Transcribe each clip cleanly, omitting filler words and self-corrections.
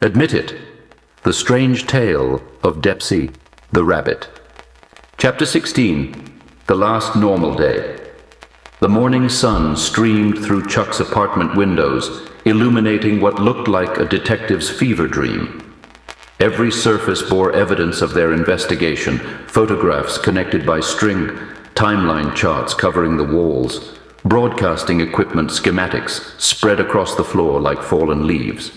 Admit it. The Strange Tale of Depsey, the Rabbit. Chapter 16. The Last Normal Day. The morning sun streamed through Chuck's apartment windows, illuminating what looked like a detective's fever dream. Every surface bore evidence of their investigation, photographs connected by string, timeline charts covering the walls, broadcasting equipment schematics spread across the floor like fallen leaves.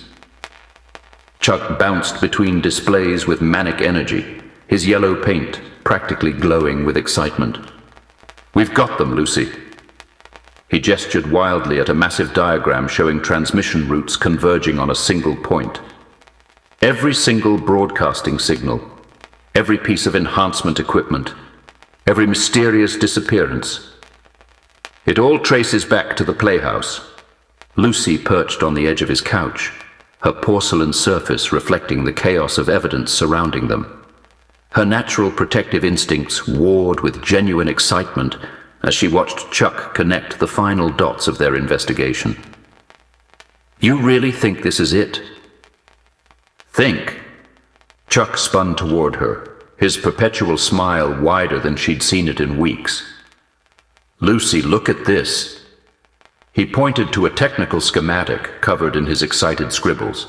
Chuck bounced between displays with manic energy, his yellow paint practically glowing with excitement. "We've got them, Lucy." He gestured wildly at a massive diagram showing transmission routes converging on a single point. Every single broadcasting signal, every piece of enhancement equipment, every mysterious disappearance. It all traces back to the Playhouse. Lucy perched on the edge of his couch, her porcelain surface reflecting the chaos of evidence surrounding them. Her natural protective instincts warred with genuine excitement as she watched Chuck connect the final dots of their investigation. "You really think this is it?" "Think?" Chuck spun toward her, his perpetual smile wider than she'd seen it in weeks. "Lucy, look at this." He pointed to a technical schematic covered in his excited scribbles.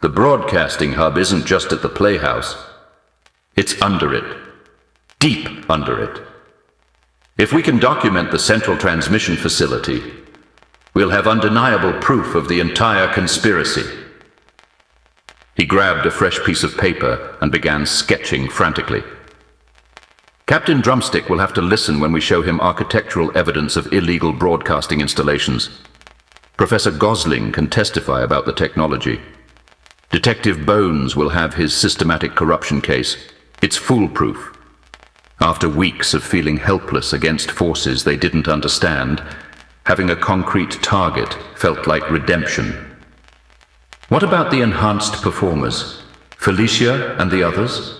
"The broadcasting hub isn't just at the Playhouse. It's under it. Deep under it. If we can document the central transmission facility, we'll have undeniable proof of the entire conspiracy." He grabbed a fresh piece of paper and began sketching frantically. "Captain Drumstick will have to listen when we show him architectural evidence of illegal broadcasting installations. Professor Gosling can testify about the technology. Detective Bones will have his systematic corruption case. It's foolproof." After weeks of feeling helpless against forces they didn't understand, having a concrete target felt like redemption. What about the enhanced performers? Felicia and the others?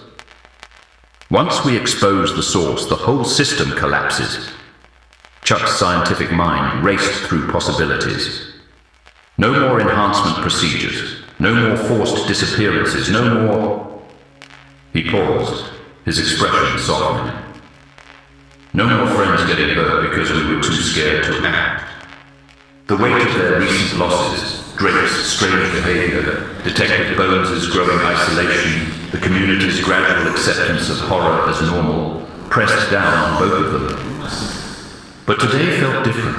Once we expose the source, the whole system collapses. Chuck's scientific mind raced through possibilities. No more enhancement procedures, no more forced disappearances, no more... He paused, his expression softened. "No more friends getting hurt because we were too scared to act. The weight of their recent losses, Drake's strange behavior, Detective Bones' growing isolation, the community's gradual acceptance of horror as normal, pressed down on both of them. But today felt different.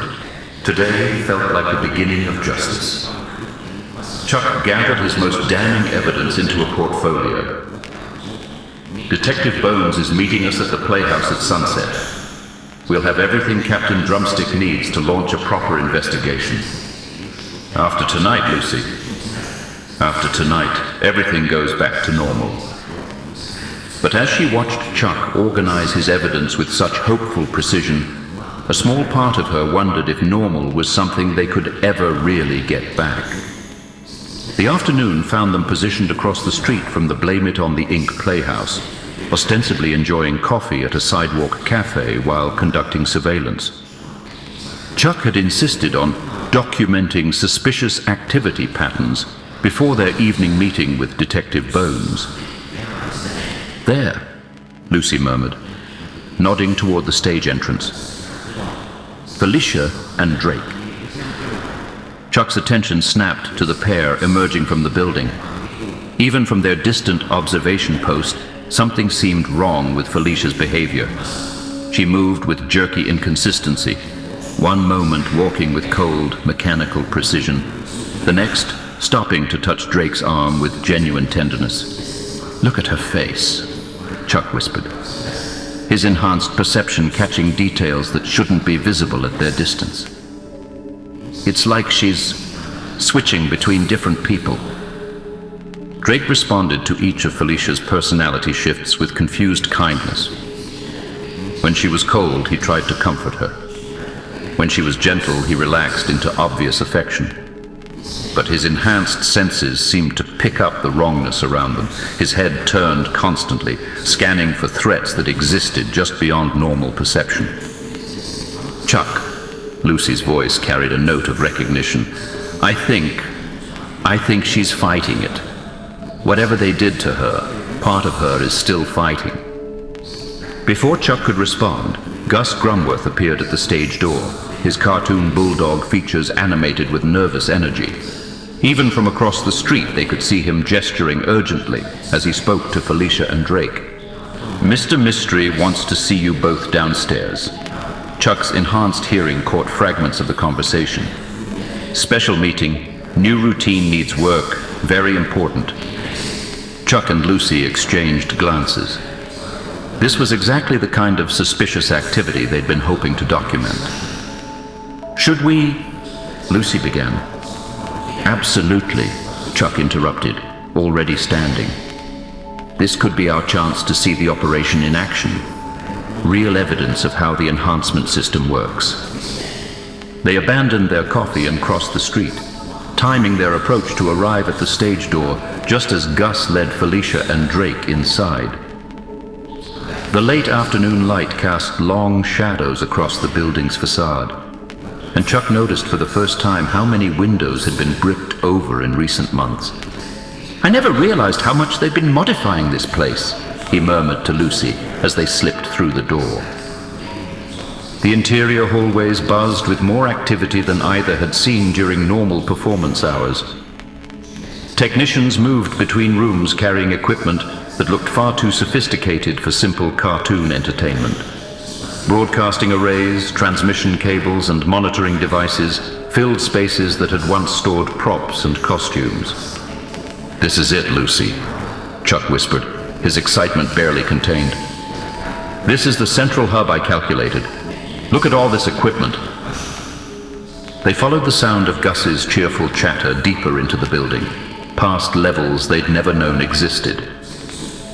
Today felt like the beginning of justice." Chuck gathered his most damning evidence into a portfolio. "Detective Bones is meeting us at the Playhouse at sunset. We'll have everything Captain Drumstick needs to launch a proper investigation. After tonight, Lucy, after tonight, everything goes back to normal." But as she watched Chuck organize his evidence with such hopeful precision, a small part of her wondered if normal was something they could ever really get back. The afternoon found them positioned across the street from the Blame It on the Ink Playhouse, ostensibly enjoying coffee at a sidewalk cafe while conducting surveillance. Chuck had insisted on documenting suspicious activity patterns before their evening meeting with Detective Bones. "There," Lucy murmured, nodding toward the stage entrance. "Felicia and Drake." Chuck's attention snapped to the pair emerging from the building. Even from their distant observation post, something seemed wrong with Felicia's behavior. She moved with jerky inconsistency, one moment walking with cold, mechanical precision, the next stopping to touch Drake's arm with genuine tenderness. "Look at her face," Chuck whispered, his enhanced perception catching details that shouldn't be visible at their distance. "It's like she's switching between different people." Drake responded to each of Felicia's personality shifts with confused kindness. When she was cold, he tried to comfort her. When she was gentle, he relaxed into obvious affection. But his enhanced senses seemed to pick up the wrongness around them. His head turned constantly, scanning for threats that existed just beyond normal perception. "Chuck," Lucy's voice carried a note of recognition, "I think I think she's fighting it. Whatever they did to her, part of her is still fighting. Before Chuck could respond, Gus Grumworth appeared at the stage door, his cartoon bulldog features animated with nervous energy. Even from across the street, they could see him gesturing urgently as he spoke to Felicia and Drake. Mr. Mystery wants to see you both downstairs. Chuck's enhanced hearing caught fragments of the conversation. Special meeting, new routine needs work, very important. Chuck and Lucy exchanged glances. This was exactly the kind of suspicious activity they'd been hoping to document. Should we? Lucy began. Absolutely, Chuck interrupted, already standing. This could be our chance to see the operation in action. Real evidence of how the enhancement system works. They abandoned their coffee and crossed the street, timing their approach to arrive at the stage door just as Gus led Felicia and Drake inside. The late afternoon light cast long shadows across the building's facade, and Chuck noticed for the first time how many windows had been bricked over in recent months. I never realized how much they'd been modifying this place, he murmured to Lucy as they slipped through the door. The interior hallways buzzed with more activity than either had seen during normal performance hours. Technicians moved between rooms carrying equipment that looked far too sophisticated for simple cartoon entertainment. Broadcasting arrays, transmission cables, and monitoring devices filled spaces that had once stored props and costumes. This is it, Lucy, Chuck whispered, his excitement barely contained. This is the central hub I calculated. Look at all this equipment. They followed the sound of Gus's cheerful chatter deeper into the building, past levels they'd never known existed.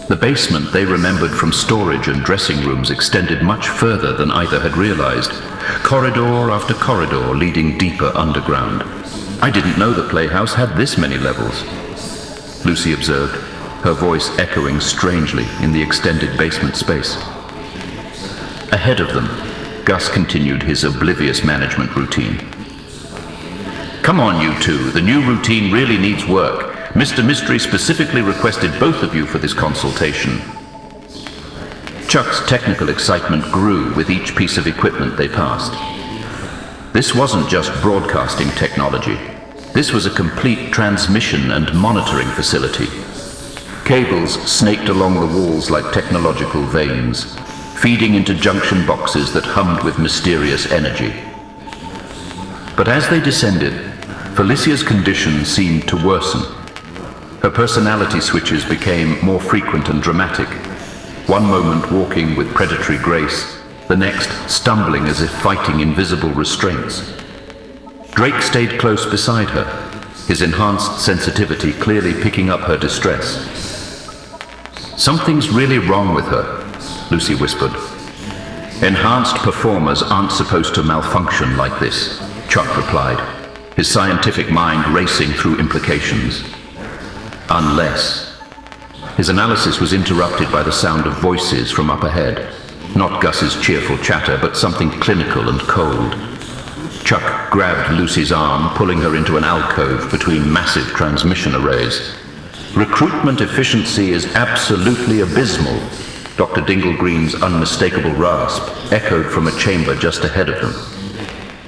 The basement they remembered from storage and dressing rooms extended much further than either had realized, corridor after corridor leading deeper underground. I didn't know the Playhouse had this many levels, Lucy observed, her voice echoing strangely in the extended basement space. Ahead of them, Gus continued his oblivious management routine. Come on, you two, the new routine really needs work. Mr. Mystery specifically requested both of you for this consultation. Chuck's technical excitement grew with each piece of equipment they passed. This wasn't just broadcasting technology. This was a complete transmission and monitoring facility. Cables snaked along the walls like technological veins, feeding into junction boxes that hummed with mysterious energy. But as they descended, Felicia's condition seemed to worsen. Her personality switches became more frequent and dramatic, one moment walking with predatory grace, the next stumbling as if fighting invisible restraints. Drake stayed close beside her, his enhanced sensitivity clearly picking up her distress. Something's really wrong with her, Lucy whispered. Enhanced performers aren't supposed to malfunction like this, Chuck replied, his scientific mind racing through implications. Unless. His analysis was interrupted by the sound of voices from up ahead. Not Gus's cheerful chatter, but something clinical and cold. Chuck grabbed Lucy's arm, pulling her into an alcove between massive transmission arrays. Recruitment efficiency is absolutely abysmal, Dr. Dinglegreen's unmistakable rasp echoed from a chamber just ahead of them.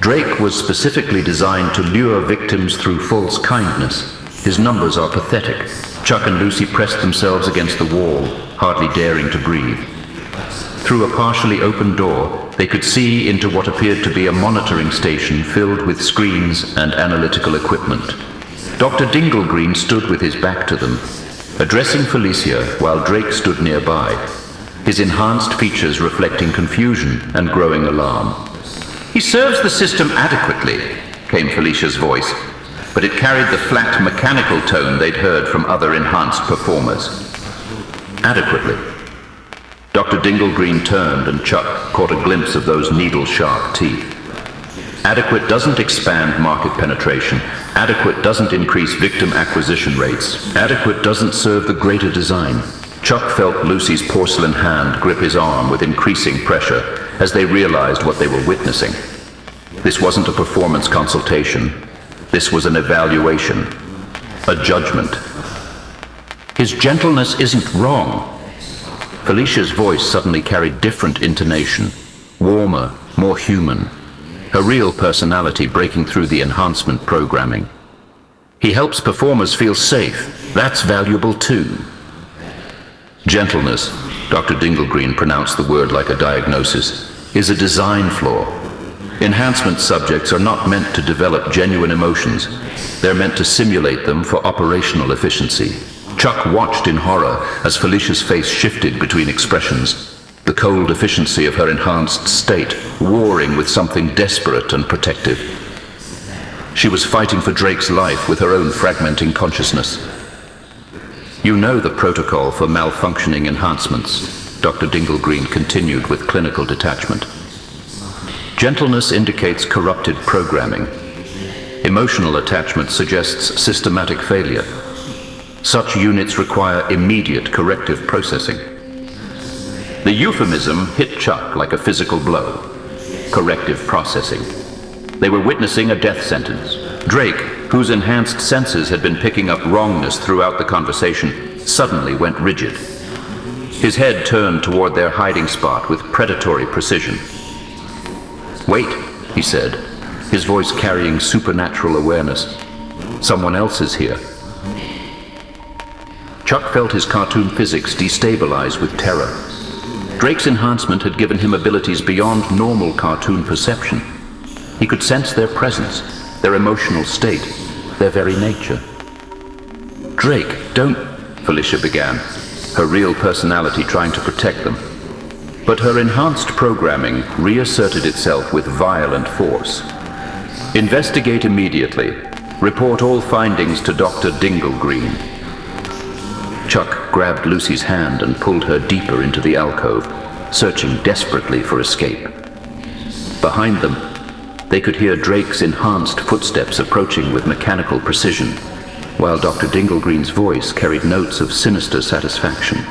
Drake was specifically designed to lure victims through false kindness. His numbers are pathetic. Chuck and Lucy pressed themselves against the wall, hardly daring to breathe. Through a partially open door, they could see into what appeared to be a monitoring station filled with screens and analytical equipment. Dr. Dinglegreen stood with his back to them, addressing Felicia while Drake stood nearby, his enhanced features reflecting confusion and growing alarm. He serves the system adequately, came Felicia's voice, but it carried the flat mechanical tone they'd heard from other enhanced performers. Adequately. Dr. Dinglegreen turned and Chuck caught a glimpse of those needle-sharp teeth. Adequate doesn't expand market penetration. Adequate doesn't increase victim acquisition rates. Adequate doesn't serve the greater design. Chuck felt Lucy's porcelain hand grip his arm with increasing pressure as they realized what they were witnessing. This wasn't a performance consultation. This was an evaluation. a judgment. His gentleness isn't wrong. Felicia's voice suddenly carried different intonation, warmer, more human, her real personality breaking through the enhancement programming. He helps performers feel safe. That's valuable too. Gentleness, Dr. Dinglegreen pronounced the word like a diagnosis, is a design flaw. Enhancement subjects are not meant to develop genuine emotions. They're meant to simulate them for operational efficiency. Chuck watched in horror as Felicia's face shifted between expressions, the cold efficiency of her enhanced state warring with something desperate and protective. She was fighting for Drake's life with her own fragmenting consciousness. You know the protocol for malfunctioning enhancements, Dr. Dinglegreen continued with clinical detachment. Gentleness indicates corrupted programming. Emotional attachment suggests systematic failure. Such units require immediate corrective processing. The euphemism hit Chuck like a physical blow. Corrective processing. They were witnessing a death sentence. Drake, whose enhanced senses had been picking up wrongness throughout the conversation, suddenly went rigid. His head turned toward their hiding spot with predatory precision. "Wait," he said, his voice carrying supernatural awareness. "Someone else is here." Chuck felt his cartoon physics destabilize with terror. Drake's enhancement had given him abilities beyond normal cartoon perception. He could sense their presence, their emotional state, their very nature. "Drake, don't," Felicia began, her real personality trying to protect them. But her enhanced programming reasserted itself with violent force. "Investigate immediately. Report all findings to Dr. Dinglegreen." Chuck grabbed Lucy's hand and pulled her deeper into the alcove, searching desperately for escape. Behind them, they could hear Drake's enhanced footsteps approaching with mechanical precision, while Dr. Dinglegreen's voice carried notes of sinister satisfaction.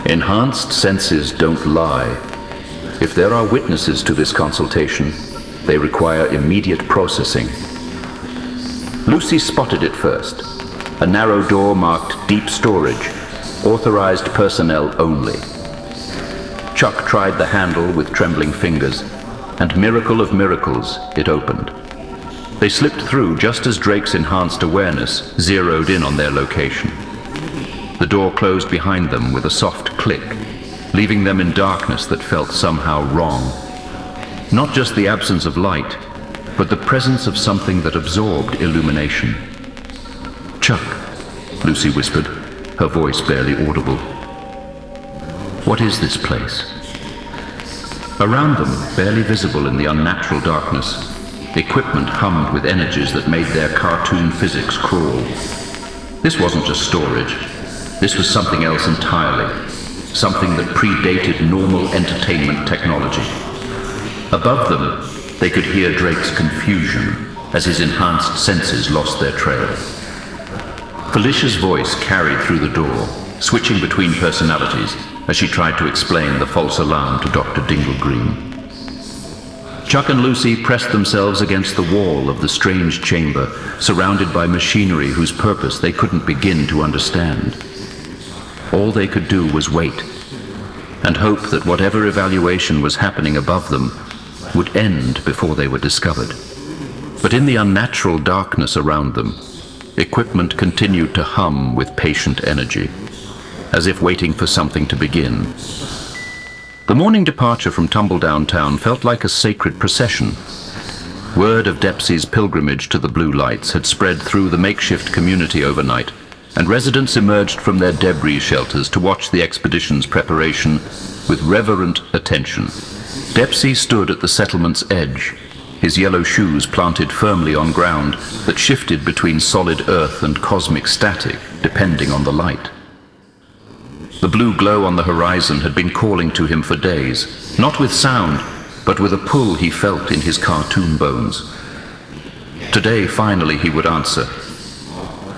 Enhanced senses don't lie. If there are witnesses to this consultation, they require immediate processing. Lucy spotted it first. A narrow door marked deep storage, authorized personnel only. Chuck tried the handle with trembling fingers, and miracle of miracles, it opened. They slipped through just as Drake's enhanced awareness zeroed in on their location. The door closed behind them with a soft click, leaving them in darkness that felt somehow wrong. Not just the absence of light, but the presence of something that absorbed illumination. "Chuck," Lucy whispered, her voice barely audible. "What is this place?" Around them, barely visible in the unnatural darkness, equipment hummed with energies that made their cartoon physics crawl. This wasn't just storage. This was something else entirely. Something that predated normal entertainment technology. Above them, they could hear Drake's confusion as his enhanced senses lost their trail. Felicia's voice carried through the door, switching between personalities as she tried to explain the false alarm to Dr. Dinglegreen. Chuck and Lucy pressed themselves against the wall of the strange chamber, surrounded by machinery whose purpose they couldn't begin to understand. All they could do was wait, and hope that whatever evaluation was happening above them would end before they were discovered. But in the unnatural darkness around them, equipment continued to hum with patient energy, as if waiting for something to begin. The morning departure from Tumbledown Town felt like a sacred procession. Word of Depsey's pilgrimage to the Blue Lights had spread through the makeshift community overnight, and residents emerged from their debris shelters to watch the expedition's preparation with reverent attention. Depsey stood at the settlement's edge, his yellow shoes planted firmly on ground that shifted between solid earth and cosmic static, depending on the light. The blue glow on the horizon had been calling to him for days, not with sound, but with a pull he felt in his cartoon bones. Today, finally, he would answer.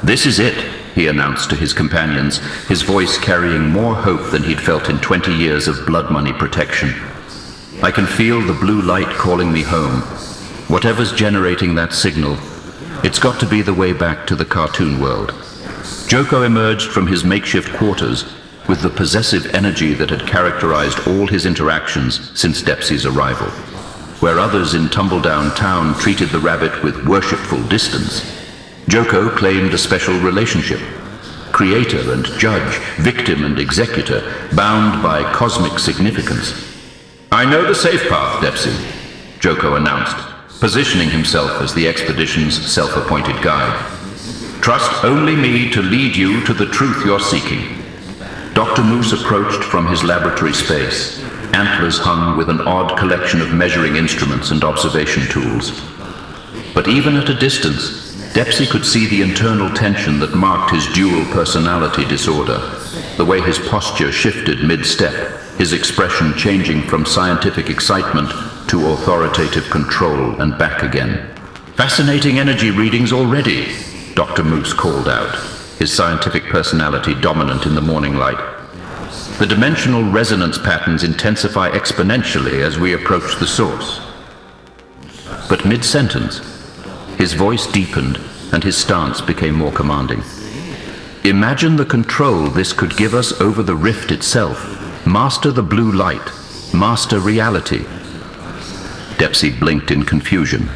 "This is it," he announced to his companions, his voice carrying more hope than he'd felt in 20 years of blood money protection. "I can feel the blue light calling me home. Whatever's generating that signal, It's got to be the way back to the cartoon world. Joko emerged from his makeshift quarters with the possessive energy that had characterized all his interactions since Depsey's arrival. Where others in Tumbledown Town treated the rabbit with worshipful distance, Joko claimed a special relationship. Creator and judge, victim and executor, bound by cosmic significance. "I know the safe path, Depsey," Joko announced, positioning himself as the expedition's self-appointed guide. "Trust only me to lead you to the truth you're seeking." Dr. Moose approached from his laboratory space, antlers hung with an odd collection of measuring instruments and observation tools. But even at a distance, Depsey could see the internal tension that marked his dual personality disorder, the way his posture shifted mid-step, his expression changing from scientific excitement to authoritative control and back again. "Fascinating energy readings already," Dr. Moose called out, his scientific personality dominant in the morning light. "The dimensional resonance patterns intensify exponentially as we approach the source." But mid-sentence, his voice deepened and his stance became more commanding. "Imagine the control this could give us over the rift itself. Master the blue light. Master reality." Depsey blinked in confusion.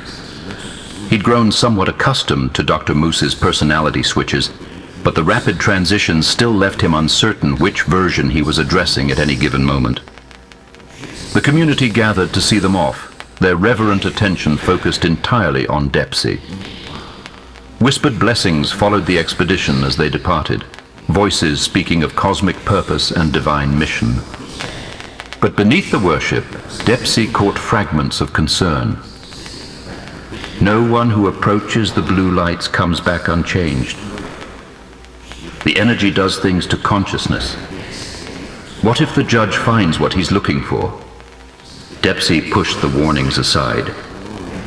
He'd grown somewhat accustomed to Dr. Moose's personality switches, but the rapid transition still left him uncertain which version he was addressing at any given moment. The community gathered to see them off, their reverent attention focused entirely on Depsey. Whispered blessings followed the expedition as they departed, voices speaking of cosmic purpose and divine mission. But beneath the worship, Depsey caught fragments of concern. No one who approaches the blue lights comes back unchanged. The energy does things to consciousness. What if the judge finds what he's looking for? Depsey pushed the warnings aside.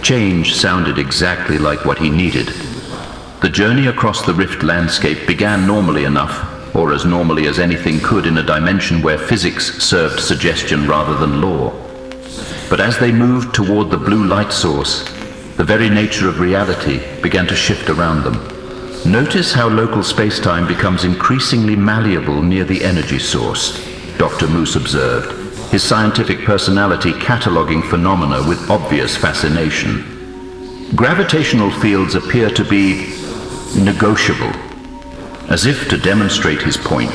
Change sounded exactly like what he needed. The journey across the rift landscape began normally enough, or as normally as anything could in a dimension where physics served suggestion rather than law. But as they moved toward the blue light source, the very nature of reality began to shift around them. Notice how local space-time becomes increasingly malleable near the energy source, Dr. Moose observed, his scientific personality cataloging phenomena with obvious fascination. Gravitational fields appear to be negotiable. As if to demonstrate his point,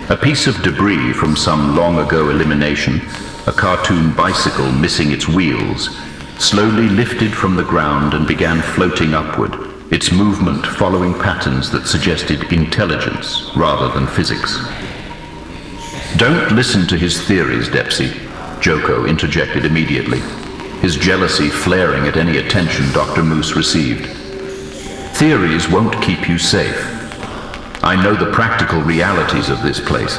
a piece of debris from some long-ago elimination, a cartoon bicycle missing its wheels, slowly lifted from the ground and began floating upward, its movement following patterns that suggested intelligence rather than physics. "Don't listen to his theories, Depsey," Joko interjected immediately, his jealousy flaring at any attention Dr. Moose received. "Theories won't keep you safe. I know the practical realities of this place.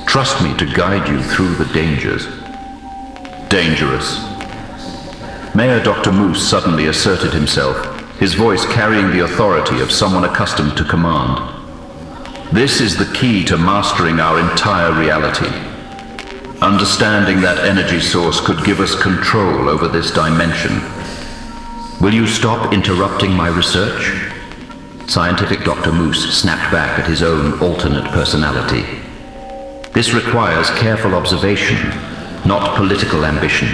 Trust me to guide you through the dangers." "Dangerous." Mayor Dr. Moose suddenly asserted himself, his voice carrying the authority of someone accustomed to command. "This is the key to mastering our entire reality. Understanding that energy source could give us control over this dimension. Will you stop interrupting my research?" Scientific Dr. Moose snapped back at his own alternate personality. "This requires careful observation, not political ambition."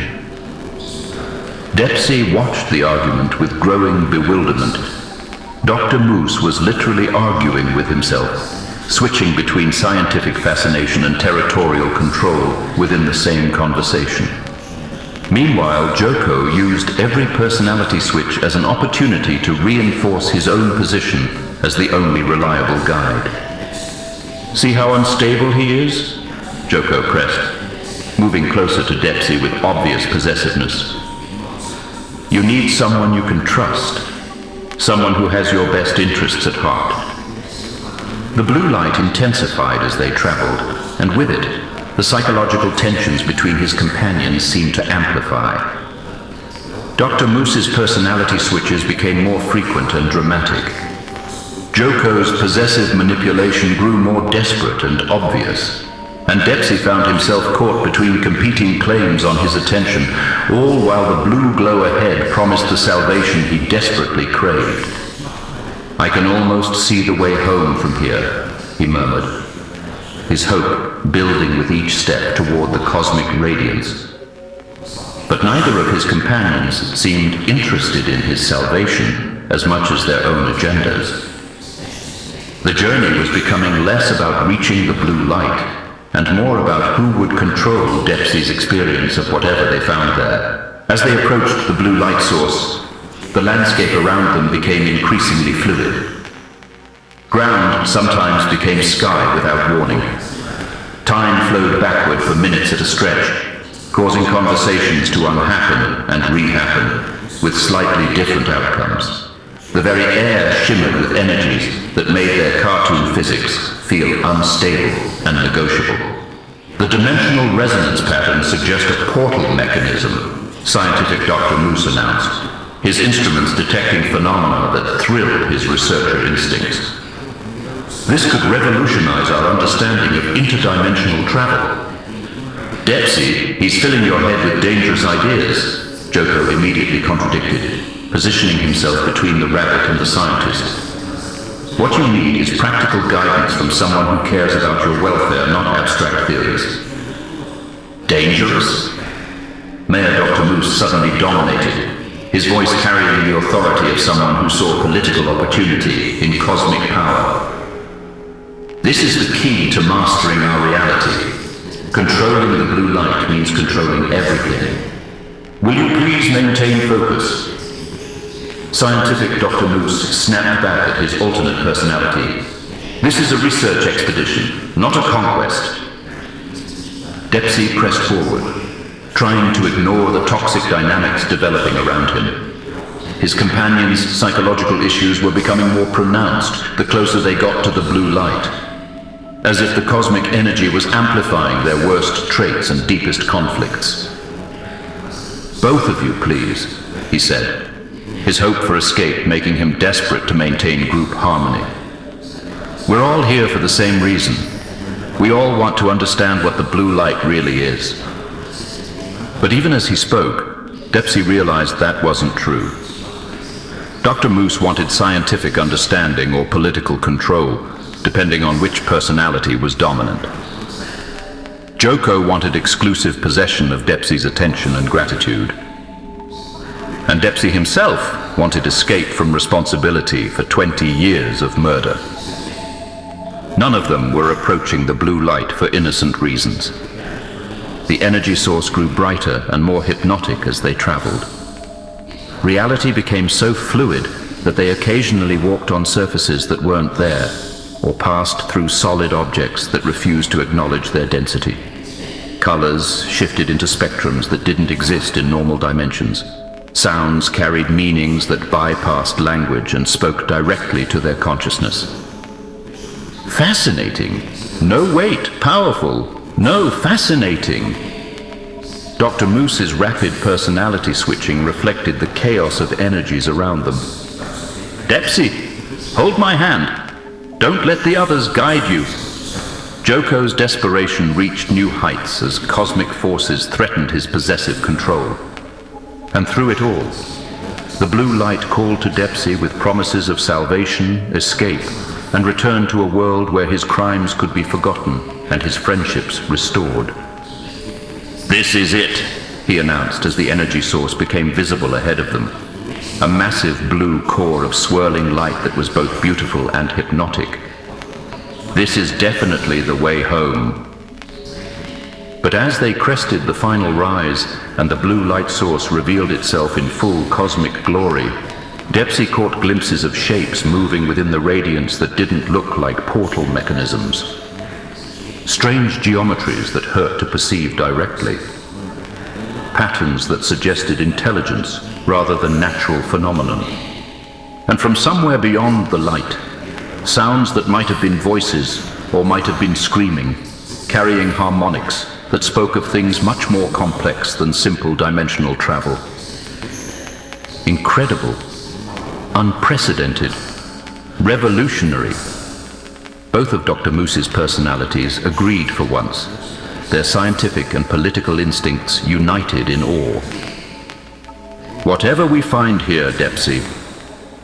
Depsey watched the argument with growing bewilderment. Dr. Moose was literally arguing with himself, switching between scientific fascination and territorial control within the same conversation. Meanwhile, Joko used every personality switch as an opportunity to reinforce his own position as the only reliable guide. "See how unstable he is?" Joko pressed, moving closer to Depsey with obvious possessiveness. "You need someone you can trust, someone who has your best interests at heart." The blue light intensified as they traveled, and with it, the psychological tensions between his companions seemed to amplify. Dr. Moose's personality switches became more frequent and dramatic. Joko's possessive manipulation grew more desperate and obvious, and Depsey found himself caught between competing claims on his attention, all while the blue glow ahead promised the salvation he desperately craved. I can almost see the way home from here, he murmured, his hope building with each step toward the cosmic radiance. But neither of his companions seemed interested in his salvation as much as their own agendas. The journey was becoming less about reaching the blue light and more about who would control Depsey's experience of whatever they found there. As they approached the blue light source, the landscape around them became increasingly fluid. Ground sometimes became sky without warning. Time flowed backward for minutes at a stretch, causing conversations to unhappen and rehappen, with slightly different outcomes. The very air shimmered with energies that made their cartoon physics feel unstable and negotiable. The dimensional resonance patterns suggest a portal mechanism, scientific Dr. Moose announced, his instruments detecting phenomena that thrilled his researcher instincts. This could revolutionize our understanding of interdimensional travel. Depsey, he's filling your head with dangerous ideas, Joko immediately contradicted, positioning himself between the rabbit and the scientist. What you need is practical guidance from someone who cares about your welfare, not abstract theories. Dangerous? Mayor Dr. Moose suddenly dominated, his voice carrying the authority of someone who saw political opportunity in cosmic power. This is the key to mastering our reality. Controlling the blue light means controlling everything. Will you please maintain focus? Scientific Dr. Moose snapped back at his alternate personality. This is a research expedition, not a conquest. Depsey pressed forward, trying to ignore the toxic dynamics developing around him. His companions' psychological issues were becoming more pronounced the closer they got to the blue light, as if the cosmic energy was amplifying their worst traits and deepest conflicts. Both of you, please, he said, his hope for escape making him desperate to maintain group harmony. We're all here for the same reason. We all want to understand what the blue light really is. But even as he spoke, Depsey realized that wasn't true. Dr. Moose wanted scientific understanding or political control, depending on which personality was dominant. Joko wanted exclusive possession of Depsey's attention and gratitude. And Depsey himself wanted escape from responsibility for 20 years of murder. None of them were approaching the blue light for innocent reasons. The energy source grew brighter and more hypnotic as they traveled. Reality became so fluid that they occasionally walked on surfaces that weren't there, or passed through solid objects that refused to acknowledge their density. Colors shifted into spectrums that didn't exist in normal dimensions. Sounds carried meanings that bypassed language and spoke directly to their consciousness. Fascinating. No, wait, powerful. No, fascinating. Dr. Moose's rapid personality switching reflected the chaos of energies around them. Depsey, hold my hand. Don't let the others guide you. Joko's desperation reached new heights as cosmic forces threatened his possessive control. And through it all, the blue light called to Depsey with promises of salvation, escape, and return to a world where his crimes could be forgotten and his friendships restored. This is it, he announced as the energy source became visible ahead of them. A massive blue core of swirling light that was both beautiful and hypnotic. This is definitely the way home. But as they crested the final rise and the blue light source revealed itself in full cosmic glory, Depsey caught glimpses of shapes moving within the radiance that didn't look like portal mechanisms. Strange geometries that hurt to perceive directly. Patterns that suggested intelligence rather than natural phenomenon. And from somewhere beyond the light, sounds that might have been voices or might have been screaming, carrying harmonics that spoke of things much more complex than simple dimensional travel. Incredible, unprecedented, revolutionary. Both of Dr. Moose's personalities agreed for once, their scientific and political instincts united in awe. Whatever we find here, Depsey,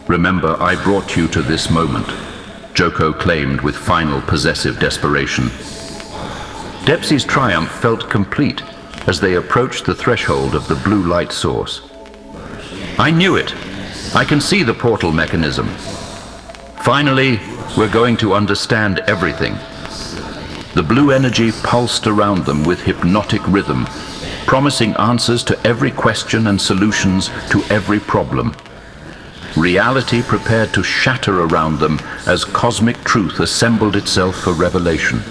Remember, I brought you to this moment, Joko claimed with final possessive desperation. Depsey's triumph felt complete as they approached the threshold of the blue light source. I knew it. I can see the portal mechanism. Finally, we're going to understand everything. The blue energy pulsed around them with hypnotic rhythm, promising answers to every question and solutions to every problem. Reality prepared to shatter around them as cosmic truth assembled itself for revelation.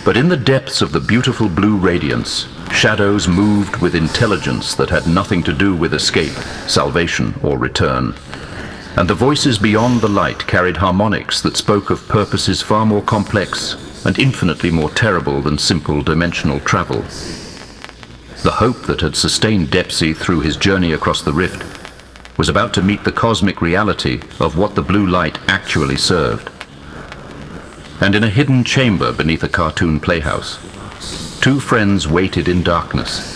But in the depths of the beautiful blue radiance, shadows moved with intelligence that had nothing to do with escape, salvation, or return. And the voices beyond the light carried harmonics that spoke of purposes far more complex and infinitely more terrible than simple dimensional travel. The hope that had sustained Depsey through his journey across the rift was about to meet the cosmic reality of what the blue light actually served. And in a hidden chamber beneath a cartoon playhouse, two friends waited in darkness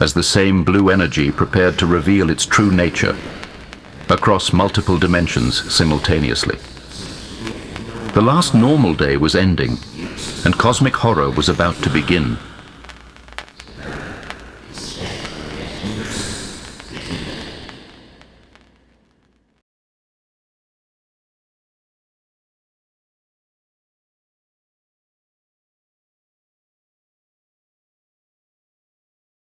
as the same blue energy prepared to reveal its true nature across multiple dimensions simultaneously. The last normal day was ending, and cosmic horror was about to begin.